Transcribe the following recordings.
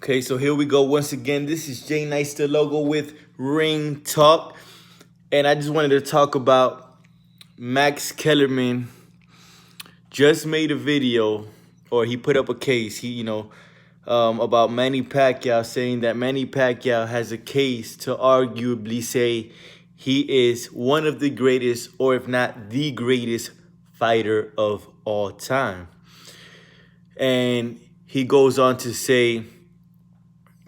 Okay, so here we go once again. This is Jay Nice the Logo with Ring Talk. And I just wanted to talk about Max Kellerman just made a video, or he put up a case, about Manny Pacquiao, saying that Manny Pacquiao has a case to arguably say he is one of the greatest, or if not the greatest, fighter of all time. And he goes on to say,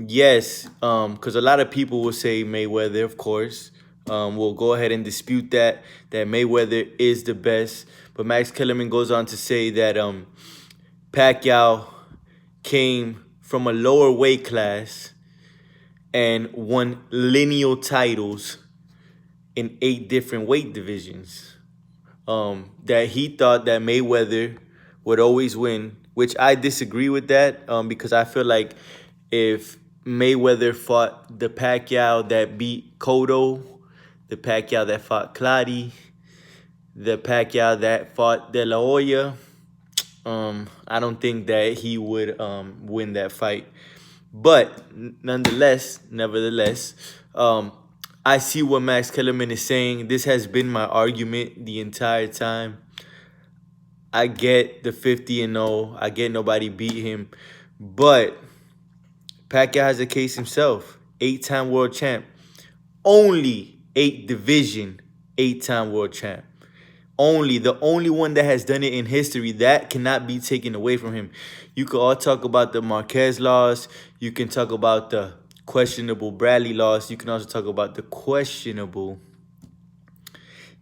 yes, because a lot of people will say Mayweather, of course. We'll go ahead and dispute that Mayweather is the best. But Max Kellerman goes on to say that Pacquiao came from a lower weight class and won lineal titles in 8 different weight divisions. That he thought that Mayweather would always win, which I disagree with that, because I feel like if Mayweather fought the Pacquiao that beat Cotto, the Pacquiao that fought Clottey, the Pacquiao that fought De La Hoya, I don't think that he would win that fight. But nevertheless, I see what Max Kellerman is saying. This has been my argument the entire time. I get the 50-0. I get nobody beat him. But Pacquiao has a case himself. 8-time world champ. Only 8 division, 8-time world champ. The only one that has done it in history. That cannot be taken away from him. You could all talk about the Marquez loss. You can talk about the questionable Bradley loss. You can also talk about the questionable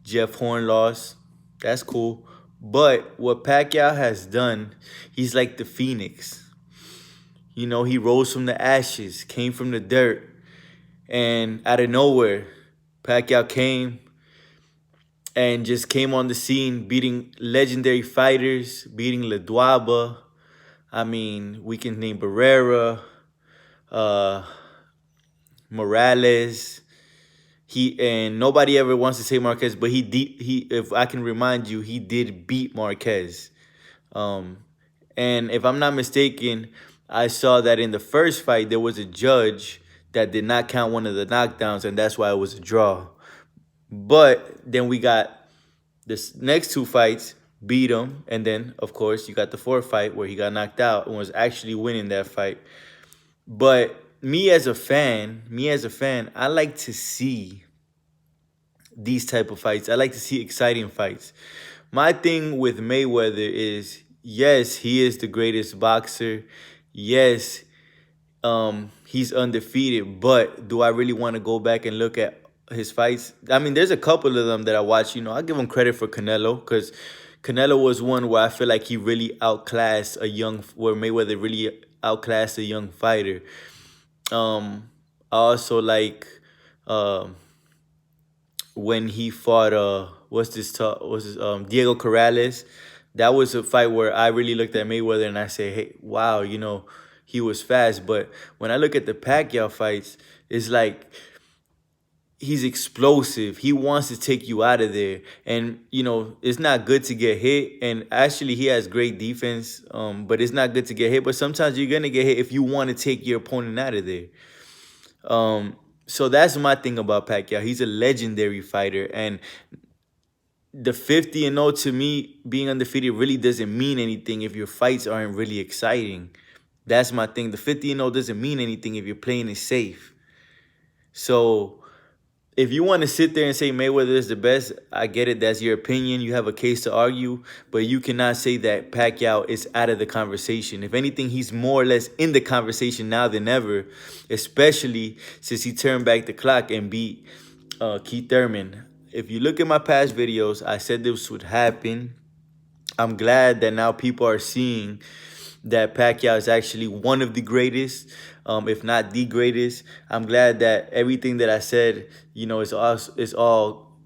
Jeff Horn loss. That's cool. But what Pacquiao has done, he's like the phoenix. You know, he rose from the ashes, came from the dirt. And out of nowhere, Pacquiao came and just came on the scene, beating legendary fighters, beating Ledwaba. I mean, we can name Barrera, Morales. And nobody ever wants to say Marquez, but if I can remind you, he did beat Marquez. And if I'm not mistaken, I saw that in the first fight there was a judge that did not count one of the knockdowns, and that's why it was a draw. But then we got this next 2 fights, beat him, and then of course you got the 4th fight where he got knocked out and was actually winning that fight. But me as a fan, I like to see these type of fights. I like to see exciting fights. My thing with Mayweather is, yes, he is the greatest boxer. Yes, he's undefeated. But do I really want to go back and look at his fights? I mean, there's a couple of them that I watch. You know, I give him credit for Canelo, because Canelo was one where I feel like he really outclassed where Mayweather really outclassed a young fighter. I also like when he fought Diego Corrales. That was a fight where I really looked at Mayweather and I say, hey, wow, you know, he was fast. But when I look at the Pacquiao fights, it's like he's explosive. He wants to take you out of there. And, you know, it's not good to get hit. And actually, he has great defense, but it's not good to get hit. But sometimes you're going to get hit if you want to take your opponent out of there. So that's my thing about Pacquiao. He's a legendary fighter. And the 50-0 to me, being undefeated, really doesn't mean anything if your fights aren't really exciting. That's my thing. The 50-0 doesn't mean anything if you're playing it safe. So if you want to sit there and say Mayweather is the best, I get it. That's your opinion. You have a case to argue. But you cannot say that Pacquiao is out of the conversation. If anything, he's more or less in the conversation now than ever, especially since he turned back the clock and beat Keith Thurman. If you look at my past videos, I said this would happen. I'm glad that now people are seeing that Pacquiao is actually one of the greatest, if not the greatest. I'm glad that everything that I said, you know, is all,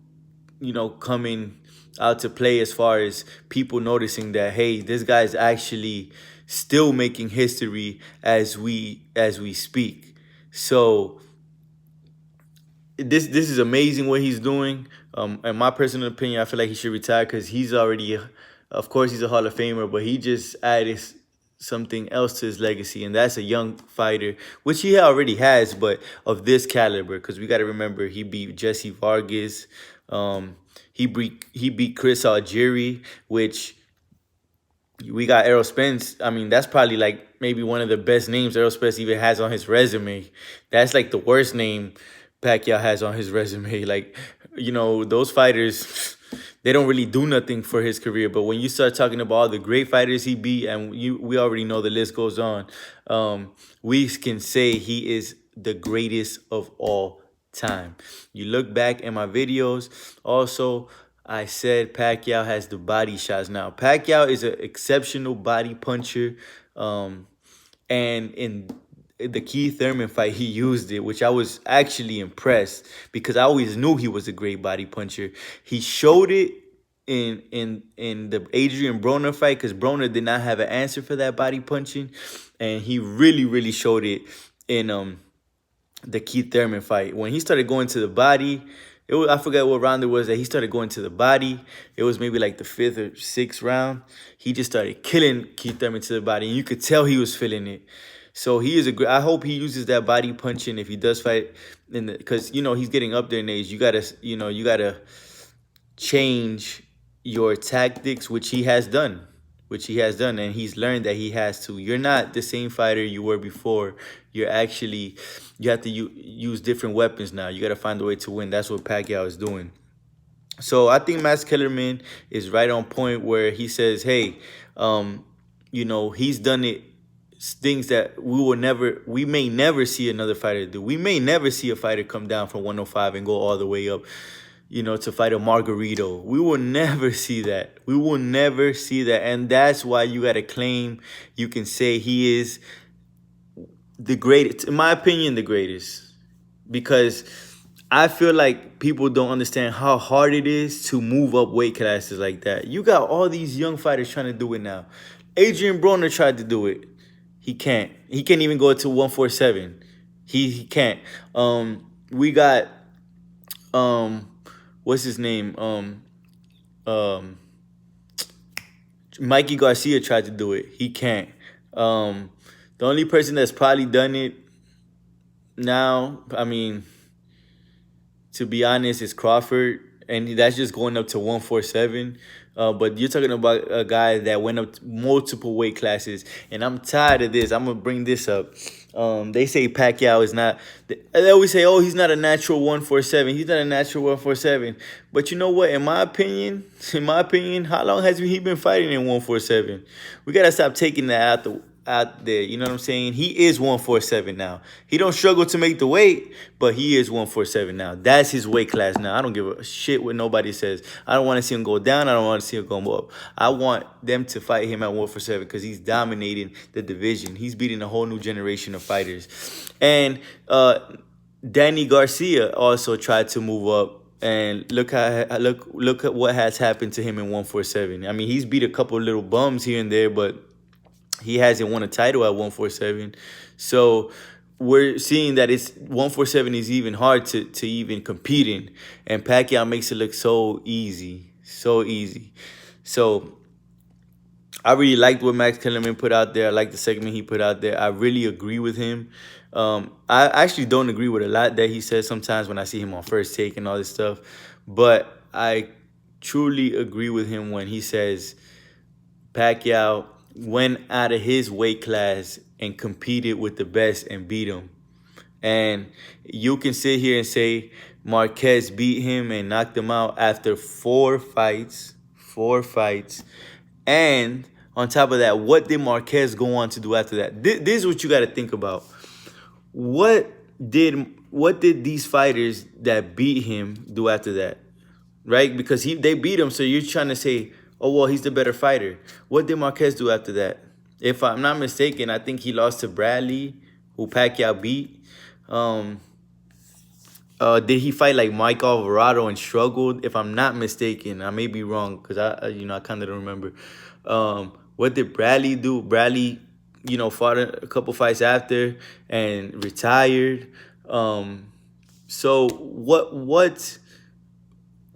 you know, coming out to play as far as people noticing that, hey, this guy is actually still making history as we speak. So this is amazing what he's doing. In my personal opinion, I feel like he should retire, because he's already, of course, he's a Hall of Famer, but he just added something else to his legacy, and that's a young fighter, which he already has, but of this caliber. Because we got to remember, he beat Jesse Vargas, he beat Chris Algieri, which we got Errol Spence. I mean, that's probably like maybe one of the best names Errol Spence even has on his resume. That's like the worst name Pacquiao has on his resume. Like, those fighters, they don't really do nothing for his career. But when you start talking about all the great fighters he beat, and we already know the list goes on, we can say he is the greatest of all time. You look back in my videos, also, I said Pacquiao has the body shots. Now, Pacquiao is an exceptional body puncher. And in the Keith Thurman fight, he used it, which I was actually impressed because I always knew he was a great body puncher. He showed it in the Adrian Broner fight because Broner did not have an answer for that body punching, and he really showed it in the Keith Thurman fight. When he started going to the body, I forgot what round it was that he started going to the body. It was maybe like the 5th or 6th round. He just started killing Keith Thurman to the body, and you could tell he was feeling it. So he is a great. I hope he uses that body punching if he does fight because he's getting up there in age. You gotta change your tactics, which he has done, and he's learned that he has to. You're not the same fighter you were before. You have to use different weapons now. You got to find a way to win. That's what Pacquiao is doing. So I think Max Kellerman is right on point where he says, hey, he's done it, things that we may never see another fighter do. We may never see a fighter come down from 105 and go all the way up, to fight a Margarito. We will never see that. We will never see that. And that's why you got to claim, you can say he is the greatest, in my opinion, the greatest. Because I feel like people don't understand how hard it is to move up weight classes like that. You got all these young fighters trying to do it now. Adrian Broner tried to do it. He can't. He can't even go to 147. He can't. We got what's his name? Mikey Garcia tried to do it. He can't. The only person that's probably done it now, I mean, to be honest, is Crawford, and that's just going up to 147. But you're talking about a guy that went up multiple weight classes, and I'm tired of this. I'm gonna bring this up. They say Pacquiao is not. They always say, "Oh, he's not a natural 147. He's not a natural 147." But you know what? In my opinion, how long has he been fighting in 147? We gotta stop taking that out there. You know what I'm saying? He is 147 now. He don't struggle to make the weight, but he is 147 now. That's his weight class now. I don't give a shit what nobody says. I don't want to see him go down. I don't want to see him go up. I want them to fight him at 147 because he's dominating the division. He's beating a whole new generation of fighters. And Danny Garcia also tried to move up. And look at what has happened to him in 147. I mean, he's beat a couple of little bums here and there, but he hasn't won a title at 147. So we're seeing that it's 147 is even hard to even compete in. And Pacquiao makes it look so easy. So easy. So I really liked what Max Kellerman put out there. I like the segment he put out there. I really agree with him. I actually don't agree with a lot that he says sometimes when I see him on First Take and all this stuff. But I truly agree with him when he says Pacquiao went out of his weight class and competed with the best and beat him. And you can sit here and say Marquez beat him and knocked him out after 4 fights. 4 fights. And on top of that, what did Marquez go on to do after that? This is what you got to think about. What did these fighters that beat him do after that? Right? Because they beat him, so you're trying to say, oh, well, he's the better fighter. What did Marquez do after that? If I'm not mistaken, I think he lost to Bradley, who Pacquiao beat. Did he fight like Mike Alvarado and struggled? If I'm not mistaken, I may be wrong because I kind of don't remember. What did Bradley do? Bradley, fought a couple fights after and retired. So what?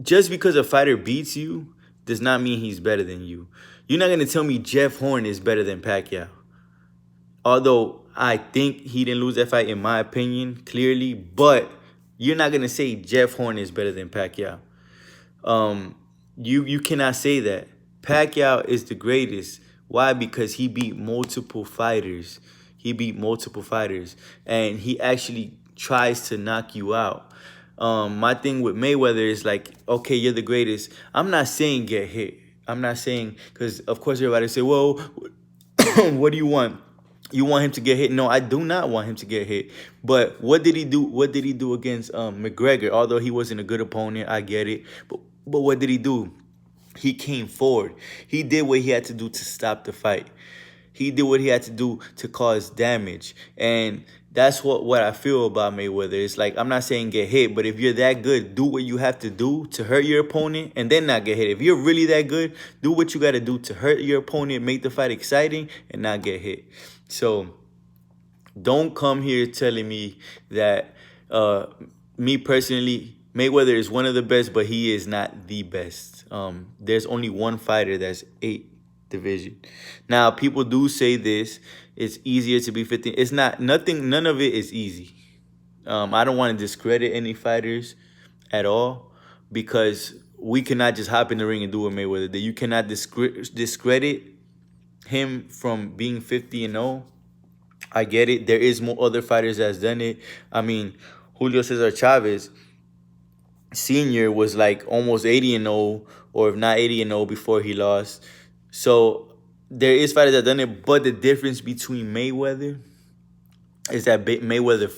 Just because a fighter beats you does not mean he's better than you. You're not going to tell me Jeff Horn is better than Pacquiao. Although I think he didn't lose that fight, in my opinion, clearly. But you're not gonna say Jeff Horn is better than Pacquiao. Um, you cannot say that. Pacquiao is the greatest. Why? Because he beat multiple fighters. He beat multiple fighters, and he actually tries to knock you out. My thing with Mayweather is like, okay, you're the greatest. I'm not saying get hit. I'm not saying, because of course everybody say, well, what do you want? You want him to get hit? No, I do not want him to get hit. But what did he do? What did he do against McGregor? Although he wasn't a good opponent, I get it. But what did he do? He came forward. He did what he had to do to stop the fight. He did what he had to do to cause damage. And that's what I feel about Mayweather. It's like, I'm not saying get hit, but if you're that good, do what you have to do to hurt your opponent and then not get hit. If you're really that good, do what you got to do to hurt your opponent, make the fight exciting, and not get hit. So don't come here telling me that me personally, Mayweather is one of the best, but he is not the best. There's only one fighter that's eight division. Now, people do say this. It's easier to be 15. It's not. Nothing. None of it is easy. I don't want to discredit any fighters at all because we cannot just hop in the ring and do what Mayweather did. You cannot discredit him from being 50-0. I get it. There is more other fighters that's done it. I mean, Julio Cesar Chavez Senior was like almost 80-0, or if not 80-0 before he lost. So there is fighters that done it, but the difference between Mayweather is that Mayweather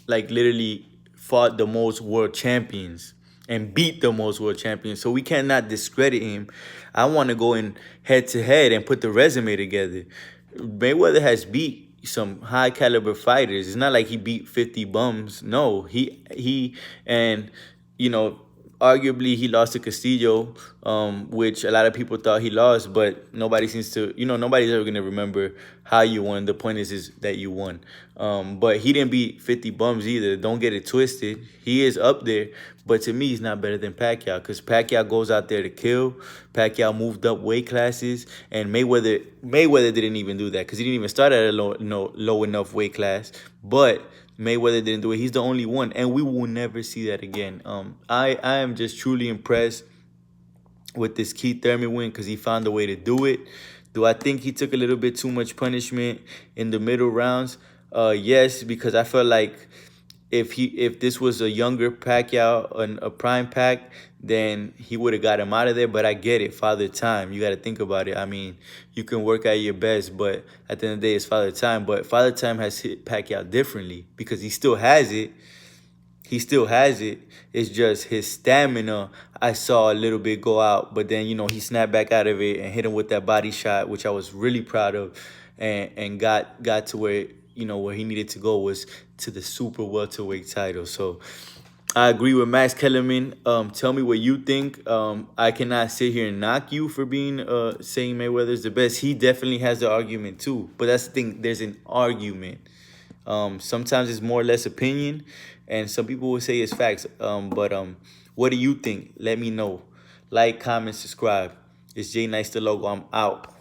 like literally fought the most world champions and beat the most world champions. So we cannot discredit him. I want to go in head to head and put the resume together. Mayweather has beat some high caliber fighters. It's not like he beat 50 bums. No, he and you know, arguably he lost to Castillo, which a lot of people thought he lost, but nobody seems to, nobody's ever gonna remember how you won. The point is that you won. But he didn't beat 50 bums either. Don't get it twisted. He is up there, but to me, he's not better than Pacquiao because Pacquiao goes out there to kill. Pacquiao moved up weight classes, and Mayweather didn't even do that because he didn't even start at a low enough weight class. But Mayweather didn't do it. He's the only one, and we will never see that again. I am just truly impressed with this Keith Thurman win because he found a way to do it. Do I think he took a little bit too much punishment in the middle rounds? Yes, because I felt like if this was a younger Pacquiao, a prime Pac, then he would have got him out of there. But I get it, father time. You got to think about it. I mean, you can work at your best, but at the end of the day, it's father time. But father time has hit Pacquiao differently because he still has it. He still has it. It's just his stamina, I saw a little bit go out. But then, he snapped back out of it and hit him with that body shot, which I was really proud of, and got to where he needed to go, was to the super welterweight title. So I agree with Max Kellerman. Tell me what you think. I cannot sit here and knock you for being saying Mayweather's the best. He definitely has the argument too. But that's the thing. There's an argument. Sometimes it's more or less opinion, and some people will say it's facts. But what do you think? Let me know. Like, comment, subscribe. It's J Nice the logo. I'm out.